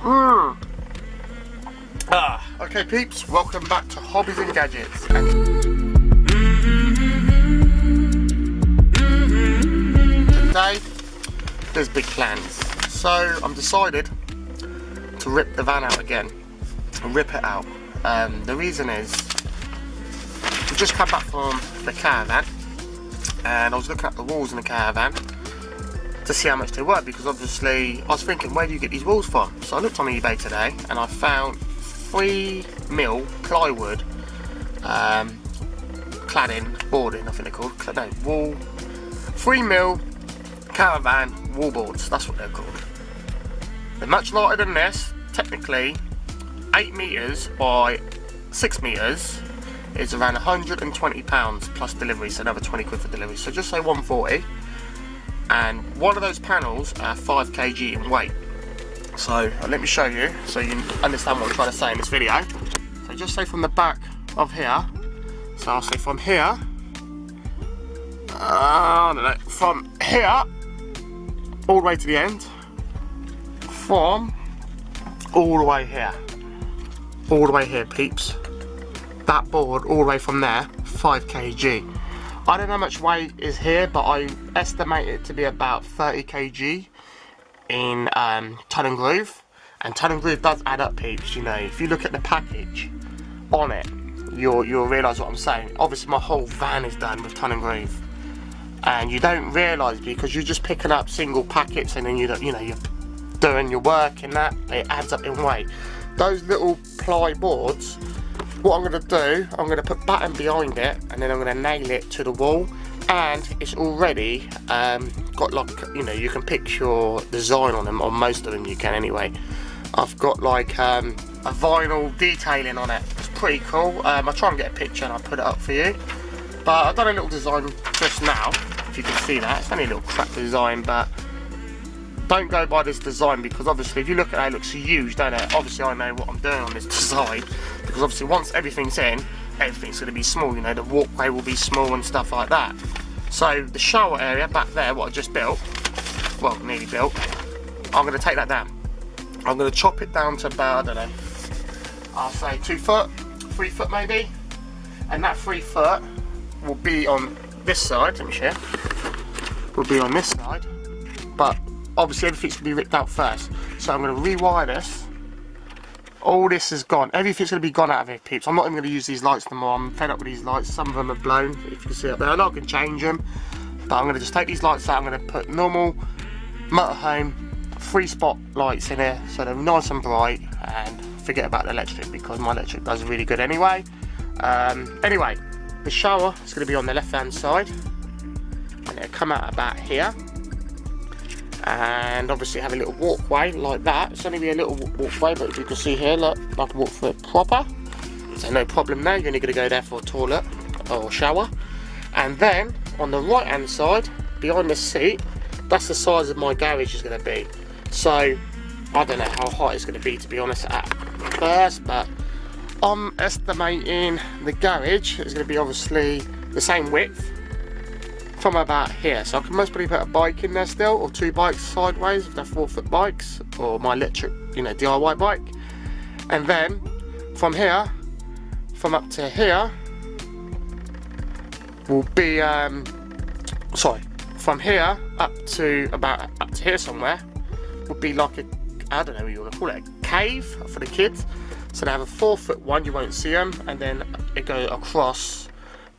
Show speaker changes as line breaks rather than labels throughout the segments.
Okay peeps, welcome back to Hobbies and Gadgets. Today, there's big plans. So I'm decided to rip the van out again. Rip it out. The reason is, we just come back from the caravan and I was looking at the walls in the caravan to see how much they were, because obviously I was thinking, where do you get these walls from? So I looked on eBay today and I found 3mm plywood cladding, boarding, I think they're called, no, wall, 3mm caravan wall boards, that's what they're called. They're much lighter than this, technically 8 meters by 6 meters is around £120 plus delivery, so another 20 quid for delivery, so just say 140. And one of those panels are 5 kg in weight. So let me show you so you understand what I'm trying to say in this video. So just say from the back of here, so I'll say from here, I don't know, from here all the way to the end, from all the way here, peeps, that board all the way from there, 5 kg. I don't know how much weight is here, but I estimate it to be about 30 kg in ton and groove. And ton and groove does add up, peeps. You know, if you look at the package on it, you'll realise what I'm saying. Obviously, my whole van is done with ton and groove, and you don't realise because you're just picking up single packets, and then you're doing your work and that it adds up in weight. Those little ply boards, what I'm going to do, I'm going to put batten behind it and then I'm going to nail it to the wall, and it's already got, like, you know, you can pick your design on them, on most of them you can anyway. I've got like a vinyl detailing on it, it's pretty cool. I'll try and get a picture and I'll put it up for you, but I've done a little design just now, if you can see that. It's only a little crap design, but don't go by this design, because obviously if you look at it, it looks huge, don't it? Obviously I know what I'm doing on this design, because obviously once everything's in, everything's going to be small, you know, the walkway will be small and stuff like that. So the shower area back there, what I just built, well, nearly built, I'm going to take that down. I'm going to chop it down to about, I don't know, I'll say 2 foot, 3 foot maybe, and that 3 foot will be on this side, let me share, will be on this side, but obviously everything's going to be ripped out first. So I'm going to rewire this. All this is gone. Everything's going to be gone out of here, peeps. I'm not even going to use these lights no more. I'm fed up with these lights. Some of them are blown, if you can see up there. I know I can change them, but I'm going to just take these lights out. I'm going to put normal motorhome 3-spot lights in here, so they're nice and bright, and forget about the electric, because my electric does really good anyway. Anyway, the shower is going to be on the left hand side, and it'll come out about here. And obviously have a little walkway like that. It's only be a little walkway, but you can see here, look, I can walk through it proper, so no problem there. You're only going to go there for a toilet or shower. And then on the right hand side, behind the seat, that's the size of my garage is going to be. So I don't know how high it's going to be, to be honest, at first, but I'm estimating the garage is going to be obviously the same width from about here, so I can most probably put a bike in there still, or 2 bikes sideways if they're 4-foot bikes, or my electric, you know, DIY bike. And then from here, from up to here, will be from here up to here somewhere would be like a, I don't know what you want to call it, a cave for the kids. So they have a 4-foot one, you won't see them, and then it goes across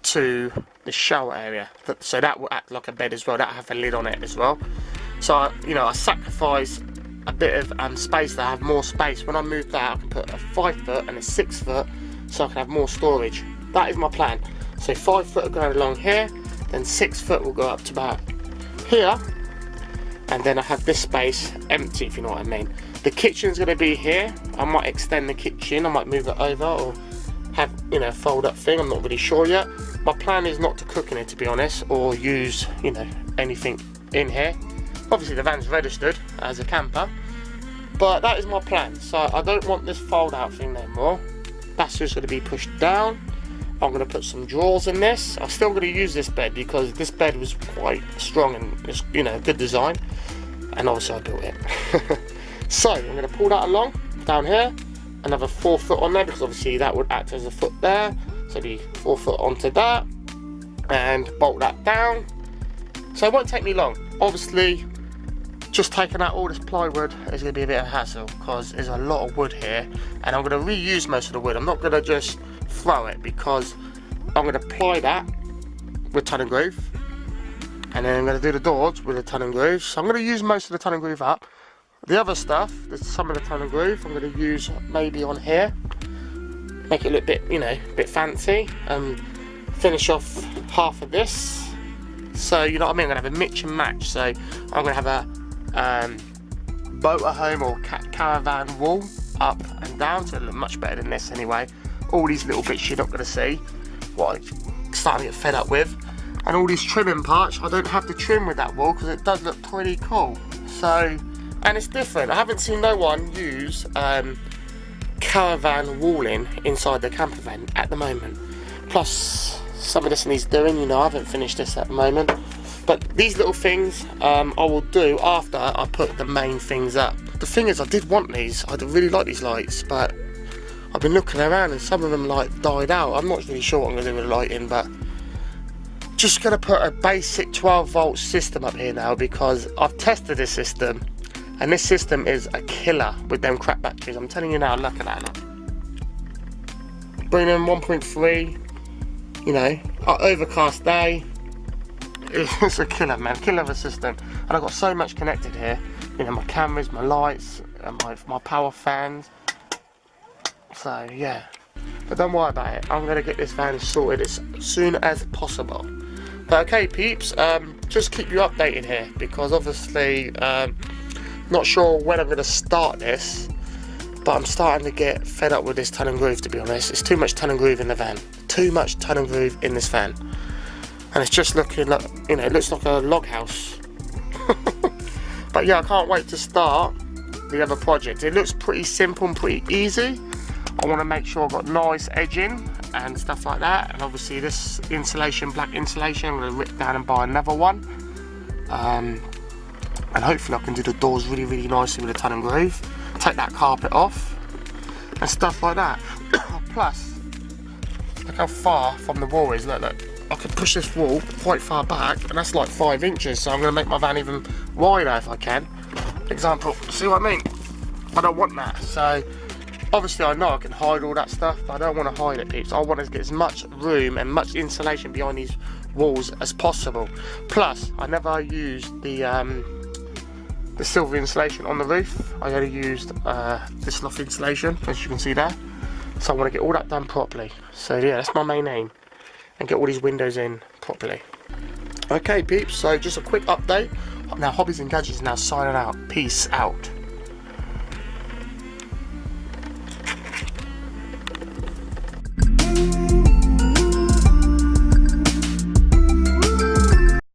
to the shower area, so that will act like a bed as well. That will have a lid on it as well. So you know, I sacrifice a bit of space to have more space. When I move that, I can put a 5-foot and a 6-foot, so I can have more storage. That is my plan. So 5 foot will go along here, then 6 foot will go up to about here, and then I have this space empty, if you know what I mean. The kitchen's going to be here. I might extend the kitchen, I might move it over, or have, you know, fold up thing, I'm not really sure yet. My plan is not to cook in it, to be honest, or use, you know, anything in here. Obviously the van's registered as a camper, but that is my plan. So I don't want this fold out thing no more. That's just going to be pushed down. I'm going to put some drawers in this. I'm still going to use this bed because this bed was quite strong and it's, you know, good design, and obviously I built it. So I'm going to pull that along down here, another 4 foot on there, because obviously that would act as a foot there, so the 4 foot onto that, and bolt that down. So it won't take me long. Obviously, just taking out all this plywood is going to be a bit of a hassle, because there's a lot of wood here, and I'm going to reuse most of the wood. I'm not going to just throw it, because I'm going to ply that with ton and groove, and then I'm going to do the doors with a ton and groove. So I'm going to use most of the ton and groove up. The other stuff, there's some of the ton and groove I'm going to use maybe on here, make it look a bit, you know, a bit fancy, and finish off half of this. So you know what I mean, I'm going to have a mix and match. So I'm going to have a motorhome or caravan wall up and down, so it'll look much better than this anyway. All these little bits you're not going to see, what I'm starting to get fed up with. And all these trimming parts, I don't have to trim with that wall, because it does look pretty cool. So, and it's different. I haven't seen no one use caravan walling inside the camper van at the moment. Plus, some of this needs doing, you know, I haven't finished this at the moment. But these little things I will do after I put the main things up. The thing is, I did want these, I really like these lights, but I've been looking around and some of them like died out. I'm not really sure what I'm going to do with the lighting, but just going to put a basic 12 volt system up here now, because I've tested this system, and this system is a killer with them crap batteries. I'm telling you now, look at that. Look. Bring in 1.3, you know, overcast day. It's a killer, man, killer of a system. And I've got so much connected here, you know, my cameras, my lights, and my power fans. So yeah, but don't worry about it, I'm going to get this van sorted as soon as possible. But okay peeps, just keep you updated here, because obviously not sure when I'm going to start this, but I'm starting to get fed up with this ton and groove, to be honest. It's too much ton and groove in the van, too much ton and groove in this van, and it's just looking like, you know, it looks like a log house. But yeah, I can't wait to start the other project. It looks pretty simple and pretty easy. I want to make sure I've got nice edging and stuff like that, and obviously this insulation, black insulation, I'm going to rip down and buy another one, and hopefully I can do the doors really, really nicely with a ton and groove, take that carpet off and stuff like that. Plus, look how far from the wall is. Look, I could push this wall quite far back, and that's like 5 inches, so I'm going to make my van even wider if I can. Example, see what I mean? I don't want that. So obviously I know I can hide all that stuff, but I don't want to hide it, peeps. I want to get as much room and much insulation behind these walls as possible. Plus, I never used the silver insulation on the roof. I only used this loft insulation, as you can see there. So I want to get all that done properly. So yeah, that's my main aim, and get all these windows in properly. Okay peeps, so just a quick update. Now Hobbies and Gadgets is now signing out. Peace out.